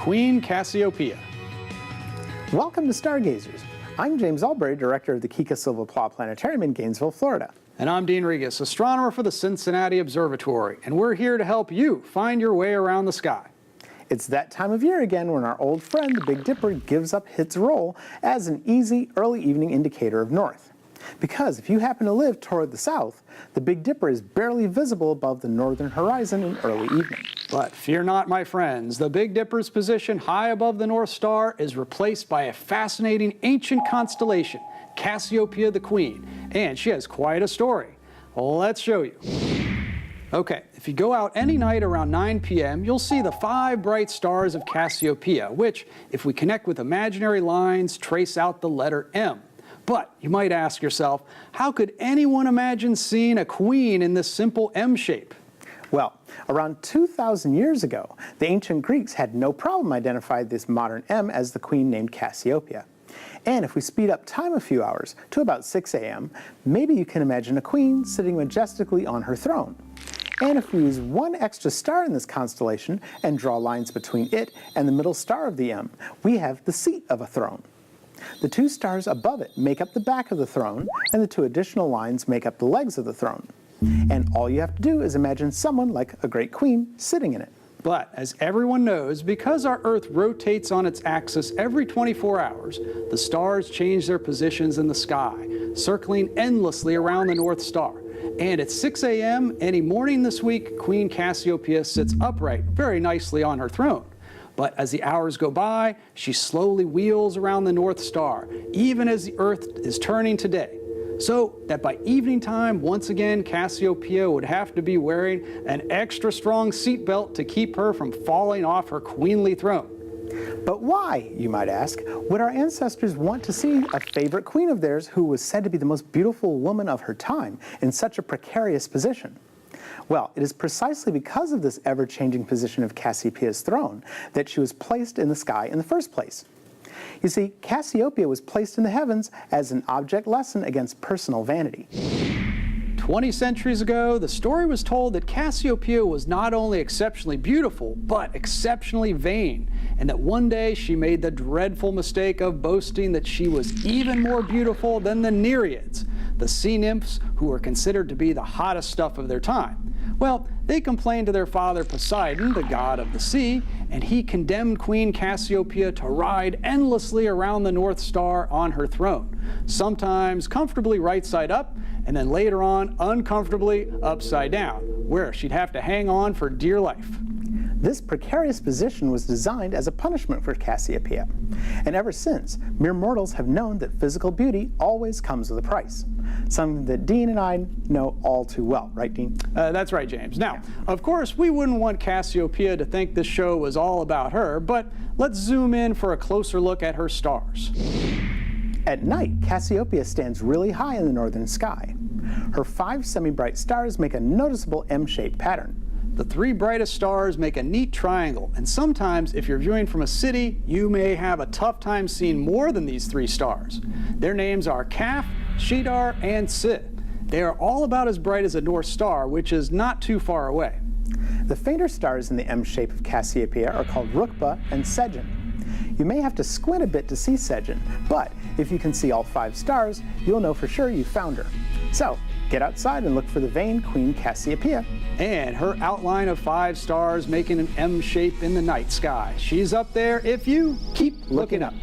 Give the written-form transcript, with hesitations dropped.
Queen Cassiopeia. Welcome to Stargazers. I'm James Albury, director of the Kika Silva Pla Planetarium in Gainesville, Florida. And I'm Dean Regas, astronomer for the Cincinnati Observatory, and we're here to help you find your way around the sky. It's that time of year again when our old friend, the Big Dipper, gives up its role as an easy early evening indicator of north. Because if you happen to live toward the south, the Big Dipper is barely visible above the northern horizon in early evening. But fear not, my friends, the Big Dipper's position high above the North Star is replaced by a fascinating ancient constellation, Cassiopeia the Queen, and she has quite a story. Let's show you. Okay, if you go out any night around 9 p.m., you'll see the 5 bright stars of Cassiopeia, which, if we connect with imaginary lines, trace out the letter M. But you might ask yourself, how could anyone imagine seeing a queen in this simple M shape? Well, around 2,000 years ago, the ancient Greeks had no problem identifying this modern M as the queen named Cassiopeia. And if we speed up time a few hours to about 6 a.m., maybe you can imagine a queen sitting majestically on her throne. And if we use one extra star in this constellation and draw lines between it and the middle star of the M, we have the seat of a throne. The 2 stars above it make up the back of the throne, and the 2 additional lines make up the legs of the throne. And all you have to do is imagine someone like a great queen sitting in it. But as everyone knows, because our Earth rotates on its axis every 24 hours, the stars change their positions in the sky, circling endlessly around the North Star. And at 6 a.m. any morning this week, Queen Cassiopeia sits upright very nicely on her throne. But as the hours go by, she slowly wheels around the North Star, even as the Earth is turning today. So that by evening time, once again, Cassiopeia would have to be wearing an extra strong seatbelt to keep her from falling off her queenly throne. But why, you might ask, would our ancestors want to see a favorite queen of theirs who was said to be the most beautiful woman of her time in such a precarious position? Well, it is precisely because of this ever-changing position of Cassiopeia's throne that she was placed in the sky in the first place. You see, Cassiopeia was placed in the heavens as an object lesson against personal vanity. 20 centuries ago, the story was told that Cassiopeia was not only exceptionally beautiful, but exceptionally vain, and that one day she made the dreadful mistake of boasting that she was even more beautiful than the Nereids, the sea nymphs who were considered to be the hottest stuff of their time. Well, they complained to their father Poseidon, the god of the sea, and he condemned Queen Cassiopeia to ride endlessly around the North Star on her throne, sometimes comfortably right side up, and then later on uncomfortably upside down, where she'd have to hang on for dear life. This precarious position was designed as a punishment for Cassiopeia. And ever since, mere mortals have known that physical beauty always comes with a price. Something that Dean and I know all too well, right, Dean? That's right, James. Now, of course, we wouldn't want Cassiopeia to think this show was all about her, but let's zoom in for a closer look at her stars. At night, Cassiopeia stands really high in the northern sky. Her 5 semi-bright stars make a noticeable M-shaped pattern. The 3 brightest stars make a neat triangle, and sometimes if you're viewing from a city, you may have a tough time seeing more than these 3 stars. Their names are Kaf, Shidar, and Sid. They are all about as bright as a North Star, which is not too far away. The fainter stars in the M shape of Cassiopeia are called Rukba and Sejin. You may have to squint a bit to see Sejin, but if you can see all 5 stars, you'll know for sure you found her. So, get outside and look for the vain Queen Cassiopeia. And her outline of 5 stars making an M shape in the night sky. She's up there if you keep looking up.